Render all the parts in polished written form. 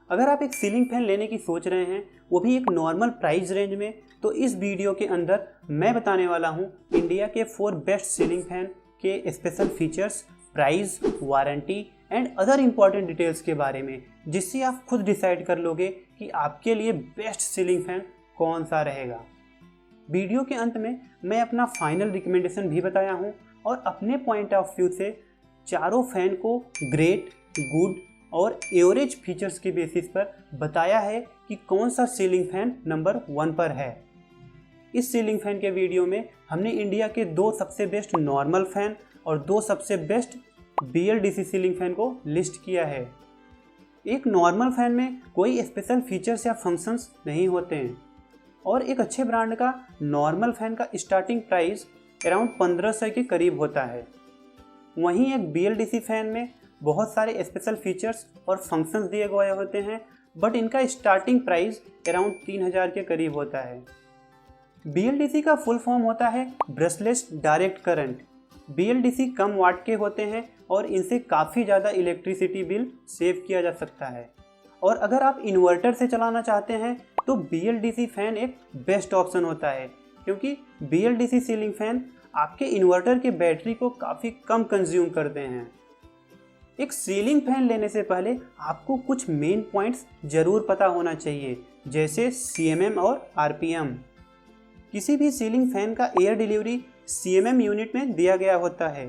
अगर आप एक सीलिंग फैन लेने की सोच रहे हैं, वो भी एक नॉर्मल प्राइस रेंज में, तो इस वीडियो के अंदर मैं बताने वाला हूँ इंडिया के 4 बेस्ट सीलिंग फैन के special features, price, warranty and other important details के बारे में, जिससे आप खुद डिसाइड कर लोगे कि आपके लिए बेस्ट सीलिंग फैन कौन सा रहेगा। वीडियो के अंत में मैं अपना फाइनल रिकमेंडेशन भी बताया हूँ और अपने पॉइंट ऑफ व्यू से चारों फैन को ग्रेट, गुड और एवरेज फीचर्स के बेसिस पर बताया है कि कौन सा सीलिंग फैन नंबर 1 पर है। इस सीलिंग फैन के वीडियो में हमने इंडिया के 2 सबसे बेस्ट नॉर्मल फैन और 2 सबसे बेस्ट BLDC सीलिंग फैन को लिस्ट किया है। एक नॉर्मल फैन में कोई स्पेशल फीचर्स या फंक्शंस नहीं होते हैं और एक अच्छे ब्रांड का नॉर्मल फैन का स्टार्टिंग प्राइस अराउंड 1500 के करीब होता है। वहीं एक BLDC फैन में बहुत सारे स्पेशल फीचर्स और फंक्शंस दिए गए होते हैं, बट इनका स्टार्टिंग प्राइस अराउंड 3000 के करीब होता है। BLDC का फुल फॉर्म होता है ब्रशलेस डायरेक्ट करंट। BLDC कम वाट के होते हैं और इनसे काफ़ी ज़्यादा इलेक्ट्रिसिटी बिल सेव किया जा सकता है। और अगर आप इन्वर्टर से चलाना चाहते हैं तो BLDC फैन एक बेस्ट ऑप्शन होता है, क्योंकि BLDC सीलिंग फैन आपके इन्वर्टर के बैटरी को काफ़ी कम कंज्यूम करते हैं। एक सीलिंग फैन लेने से पहले आपको कुछ मेन पॉइंट्स ज़रूर पता होना चाहिए, जैसे CMM और RPM। किसी भी सीलिंग फैन का एयर डिलीवरी CMM यूनिट में दिया गया होता है।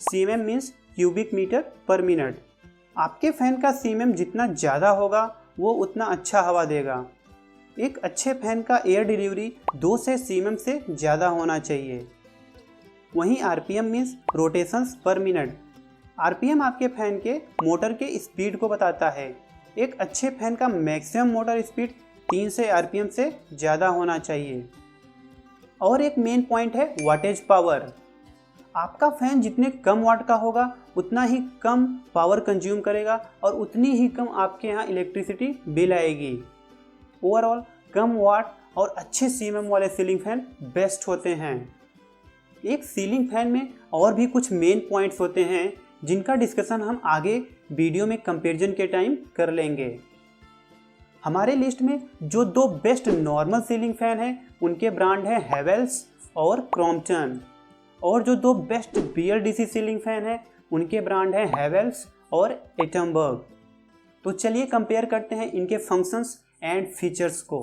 CMM means cubic metre per minute. आपके फैन का CMM जितना ज़्यादा होगा वो उतना अच्छा हवा देगा। एक अच्छे फैन का एयर डिलीवरी 2 से CMM से ज़्यादा होना चाहिए। वहीं RPM मीन्स रोटेशंस पर मिनट। RPM आपके फैन के मोटर के स्पीड को बताता है। एक अच्छे फैन का मैक्सिमम मोटर स्पीड 300 RPM से ज़्यादा होना चाहिए। और एक मेन पॉइंट है वाटेज पावर। आपका फैन जितने कम वाट का होगा उतना ही कम पावर कंज्यूम करेगा और उतनी ही कम आपके यहाँ इलेक्ट्रिसिटी बिल आएगी। ओवरऑल कम वाट और अच्छे CMM वाले सीलिंग फैन बेस्ट होते हैं। एक सीलिंग फैन में और भी कुछ मेन पॉइंट्स होते हैं जिनका डिस्कशन हम आगे वीडियो में कंपैरिजन के टाइम कर लेंगे। हमारे लिस्ट में जो 2 बेस्ट नॉर्मल सीलिंग फैन हैं उनके ब्रांड हैं हेवेल्स और क्रॉम्पटन, और जो 2 बेस्ट BLDC सीलिंग फैन हैं उनके ब्रांड हैं हेवेल्स और एटमबर्ग। तो चलिए कंपेयर करते हैं इनके फंक्शंस एंड फीचर्स को।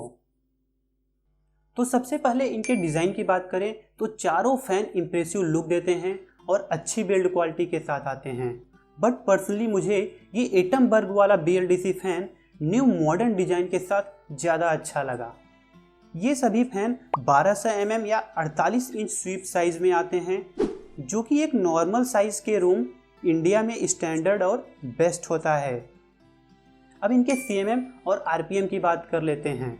तो सबसे पहले इनके डिज़ाइन की बात करें तो चारों फैन इम्प्रेसिव लुक देते हैं और अच्छी बिल्ड क्वालिटी के साथ आते हैं। बट पर्सनली मुझे ये एटमबर्ग वाला BLDC fan new modern design के साथ ज़्यादा अच्छा लगा। ये सभी फैन 1200 mm या 48 इंच स्वीप साइज़ में आते हैं, जो कि एक नॉर्मल साइज़ के रूम इंडिया में स्टैंडर्ड और बेस्ट होता है। अब इनके CMM और RPM की बात कर लेते हैं।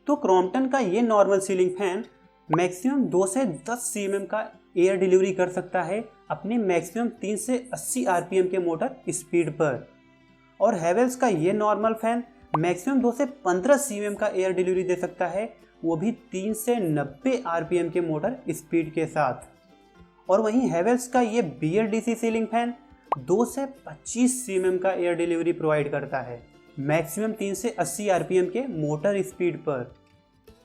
तो क्रॉम्पटन का ये नॉर्मल सीलिंग फैन मैक्सिमम 2 से 10 CMM का एयर डिलीवरी कर सकता है अपने मैक्सिमम 3 से 80 RPM के मोटर स्पीड पर। और हेवेल्स का ये नॉर्मल फैन मैक्सिमम 2 से 15 CMM का एयर डिलीवरी दे सकता है, वो भी 3 से 90 RPM के मोटर स्पीड के साथ। और वहीं हेवेल्स का ये BLDC सीलिंग फैन 2 से 25 CMM का एयर डिलीवरी प्रोवाइड करता है मैक्सिमम 3 से 80 RPM के मोटर स्पीड पर।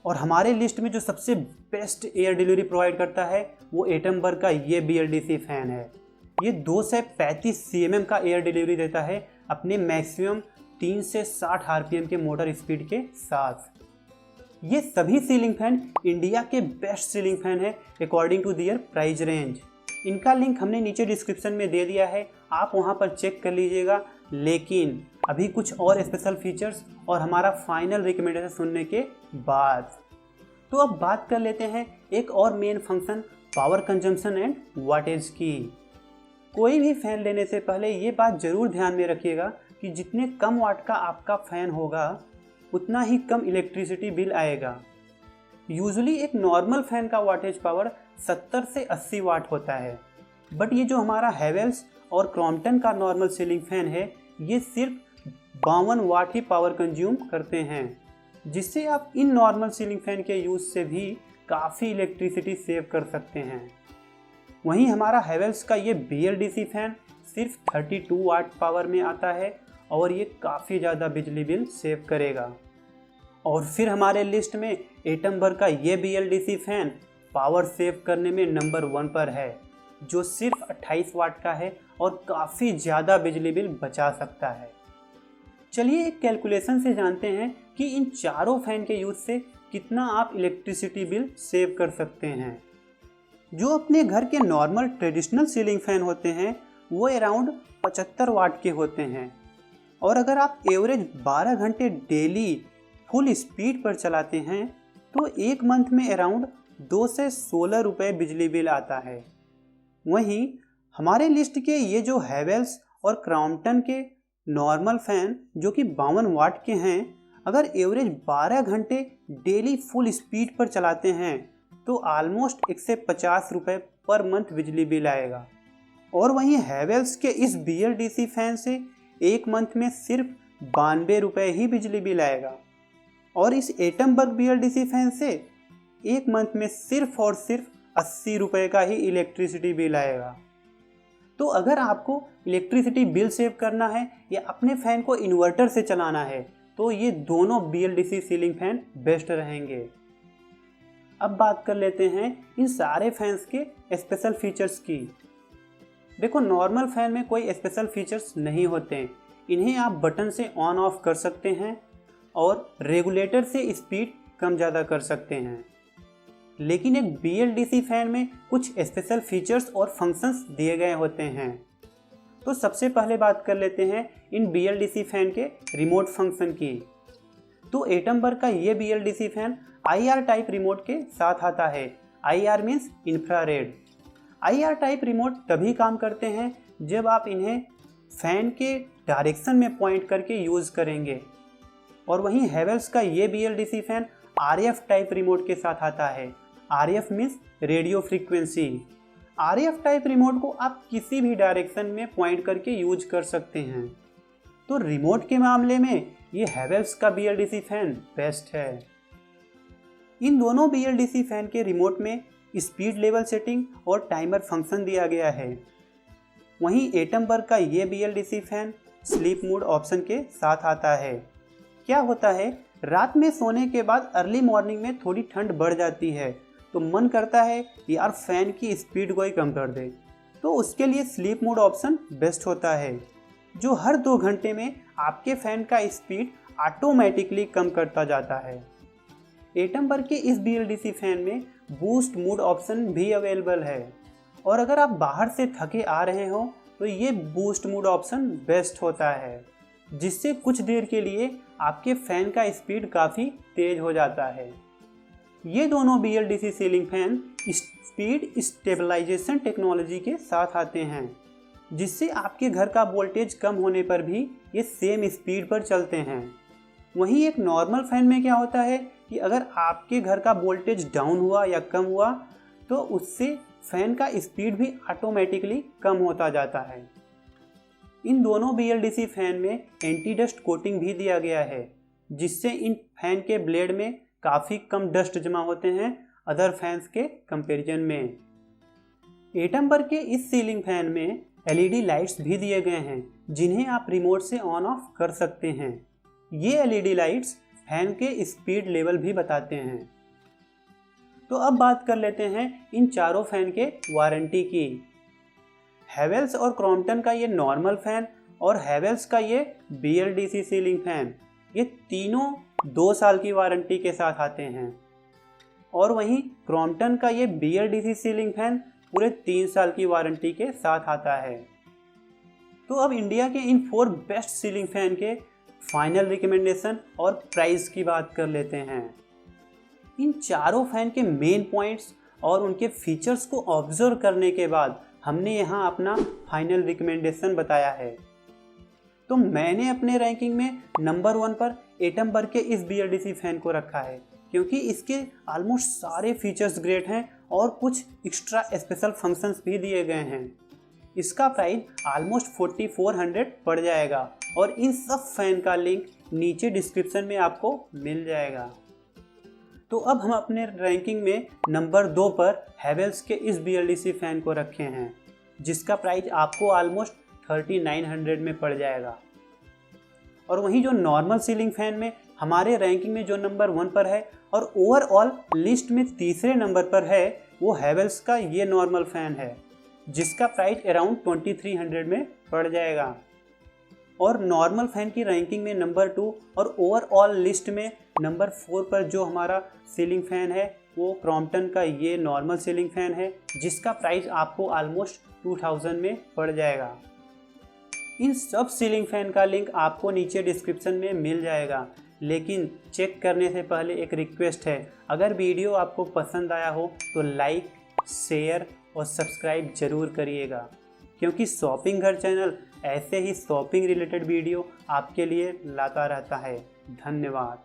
और हमारे लिस्ट में जो सबसे बेस्ट एयर डिलीवरी प्रोवाइड करता है वो एटमबर्ग का ये BLDC फैन है। ये 2 से 35 CMM का एयर डिलीवरी देता है अपने मैक्सिमम 3 से 60 RPM के मोटर स्पीड के साथ। ये सभी सीलिंग फैन इंडिया के बेस्ट सीलिंग फैन है according to their price range. इनका लिंक हमने नीचे डिस्क्रिप्शन में दे दिया है, आप वहां पर चेक कर लीजिएगा। लेकिन अभी कुछ और स्पेशल फीचर्स और हमारा फाइनल रिकमेंडेशन सुनने के बाद, तो अब बात कर लेते हैं एक और main function, power consumption and wattage की। कोई भी फैन लेने से पहले ये बात ज़रूर ध्यान में रखिएगा कि जितने कम वाट का आपका फ़ैन होगा उतना ही कम इलेक्ट्रिसिटी बिल आएगा। यूजुअली एक नॉर्मल फ़ैन का वाटेज पावर 70 से 80 वाट होता है, बट ये जो हमारा हेवेल्स और क्रॉम्पटन का नॉर्मल सीलिंग फैन है ये सिर्फ 52 वाट ही पावर कंज्यूम करते हैं, जिससे आप इन नॉर्मल सीलिंग फैन के यूज़ से भी काफ़ी इलेक्ट्रिसिटी सेव कर सकते हैं। वहीं हमारा हेवेल्स का ये BLDC फैन सिर्फ 32 वाट पावर में आता है और ये काफ़ी ज़्यादा बिजली बिल सेव करेगा। और फिर हमारे लिस्ट में एटमबर्ग का ये BLDC फैन पावर सेव करने में नंबर 1 पर है, जो सिर्फ 28 वाट का है और काफ़ी ज़्यादा बिजली बिल बचा सकता है। चलिए एक कैलकुलेशन से जानते हैं कि इन चारों फैन के यूज़ से कितना आप इलेक्ट्रिसिटी बिल सेव कर सकते हैं। जो अपने घर के नॉर्मल ट्रेडिशनल सीलिंग फैन होते हैं वो अराउंड 75 वाट के होते हैं, और अगर आप एवरेज 12 घंटे डेली फुल स्पीड पर चलाते हैं तो एक मंथ में अराउंड 2 से 16 रुपये बिजली बिल आता है। वहीं हमारे लिस्ट के ये जो हैवेल्स और क्रॉम्पटन के नॉर्मल फैन जो कि 52 वाट के हैं, अगर एवरेज 12 घंटे डेली फुल स्पीड पर चलाते हैं तो ऑलमोस्ट 150 रुपये पर मंथ बिजली बिल आएगा। और वहीं हैवेल्स के इस BLDC फैन से एक मंथ में सिर्फ 92 रुपये ही बिजली बिल आएगा, और इस एटमबर्ग BLDC फैन से एक मंथ में सिर्फ और सिर्फ 80 रुपये का ही इलेक्ट्रिसिटी बिल आएगा। तो अगर आपको इलेक्ट्रिसिटी बिल सेव करना है या अपने फ़ैन को इन्वर्टर से चलाना है तो ये दोनों BLDC सीलिंग फैन बेस्ट रहेंगे। अब बात कर लेते हैं इन सारे फैंस के स्पेशल फीचर्स की। देखो, नॉर्मल फैन में कोई स्पेशल फीचर्स नहीं होते, इन्हें आप बटन से ऑन ऑफ कर सकते हैं और रेगुलेटर से स्पीड कम ज़्यादा कर सकते हैं। लेकिन एक BLDC फैन में कुछ स्पेशल फीचर्स और फंक्शंस दिए गए होते हैं। तो सबसे पहले बात कर लेते हैं इन BLDC फैन के रिमोट फंक्शन की। तो एटमबर्ग का ये BLDC fan IR type remote के साथ आता है। IR means infrared. IR type remote तभी काम करते हैं जब आप इन्हें फैन के डायरेक्शन में पॉइंट करके यूज़ करेंगे। और वहीं हैवेल्स का ये BLDC fan RF type remote के साथ आता है। RF means radio frequency. RF type remote को आप किसी भी डायरेक्शन में पॉइंट करके यूज कर सकते हैं। तो रिमोट के मामले में ये हैवेल्स का BLDC फैन बेस्ट है। इन दोनों BLDC फैन के रिमोट में स्पीड लेवल सेटिंग और टाइमर फंक्शन दिया गया है। वहीं एटमबर्ग का ये BLDC fan sleep mode option के साथ आता है। क्या होता है, रात में सोने के बाद अर्ली मॉर्निंग में थोड़ी ठंड बढ़ जाती है तो मन करता है यार फैन की स्पीड को ही कम कर दे, तो उसके लिए स्लीप मोड ऑप्शन बेस्ट होता है, जो हर 2 घंटे में आपके फैन का स्पीड ऑटोमेटिकली कम करता जाता है। एटमबर्ग के इस BLDC फैन में बूस्ट मोड ऑप्शन भी अवेलेबल है, और अगर आप बाहर से थके आ रहे हो तो ये बूस्ट मोड ऑप्शन बेस्ट होता है, जिससे कुछ देर के लिए आपके फैन का स्पीड काफ़ी तेज हो जाता है। ये दोनों BLDC ceiling fan speed stabilisation technology के साथ आते हैं, जिससे आपके घर का वोल्टेज कम होने पर भी ये सेम स्पीड पर चलते हैं। वहीं एक नॉर्मल फैन में क्या होता है कि अगर आपके घर का वोल्टेज डाउन हुआ या कम हुआ तो उससे फैन का स्पीड भी ऑटोमेटिकली कम होता जाता है। इन दोनों BLDC फैन में एंटी डस्ट कोटिंग भी दिया गया है, जिससे इन फैन के ब्लेड में काफ़ी कम डस्ट जमा होते हैं अदर फैंस के कंपैरिजन में। एटमबर्ग के इस सीलिंग फैन में LED लाइट्स भी दिए गए हैं, जिन्हें आप रिमोट से ऑन ऑफ कर सकते हैं। ये LED लाइट्स फैन के स्पीड लेवल भी बताते हैं। तो अब बात कर लेते हैं इन चारों फैन के वारंटी की। हैवेल्स और क्रॉम्पटन का ये नॉर्मल फैन और हैवेल्स का ये BLDC सीलिंग फैन, ये तीनों 2 साल की वारंटी के साथ आते हैं, और वहीं क्रॉम्पटन का ये BLDC सीलिंग फैन पूरे 3 साल की वारंटी के साथ आता है। तो अब इंडिया के इन 4 बेस्ट सीलिंग फैन के फाइनल रिकमेंडेशन और प्राइस की बात कर लेते हैं। इन चारों फैन के मेन पॉइंट्स और उनके फीचर्स को ऑब्जर्व करने के बाद हमने यहाँ अपना फाइनल रिकमेंडेशन बताया है। तो मैंने अपने रैंकिंग में नंबर 1 पर एटमबर्ग के इस BLDC फैन को रखा है, क्योंकि इसके ऑलमोस्ट सारे फीचर्स ग्रेट हैं और कुछ एक्स्ट्रा स्पेशल फंक्शंस भी दिए गए हैं। इसका प्राइस ऑलमोस्ट 4400 पड़ जाएगा, और इन सब फैन का लिंक नीचे डिस्क्रिप्शन में आपको मिल जाएगा। तो अब हम अपने रैंकिंग में नंबर 2 पर हैवेल्स के इस BLDC फैन को रखे हैं, जिसका प्राइस आपको ऑलमोस्ट 3900 में पड़ जाएगा। और वहीं जो नॉर्मल सीलिंग फैन में हमारे रैंकिंग में जो नंबर 1 पर है और ओवरऑल लिस्ट में तीसरे नंबर पर है वो हैवेल्स का ये नॉर्मल फैन है, जिसका प्राइस अराउंड 2300 में पड़ जाएगा। और नॉर्मल फैन की रैंकिंग में नंबर 2 और ओवरऑल लिस्ट में नंबर 4 पर जो हमारा सीलिंग फैन है वो क्रॉम्पटन का ये नॉर्मल सीलिंग फैन है, जिसका प्राइस आपको ऑलमोस्ट 2000 में पड़ जाएगा। इन सब सीलिंग फैन का लिंक आपको नीचे डिस्क्रिप्शन में मिल जाएगा, लेकिन चेक करने से पहले एक रिक्वेस्ट है, अगर वीडियो आपको पसंद आया हो तो लाइक, शेयर और सब्सक्राइब जरूर करिएगा, क्योंकि शॉपिंग घर चैनल ऐसे ही शॉपिंग रिलेटेड वीडियो आपके लिए लाता रहता है। धन्यवाद।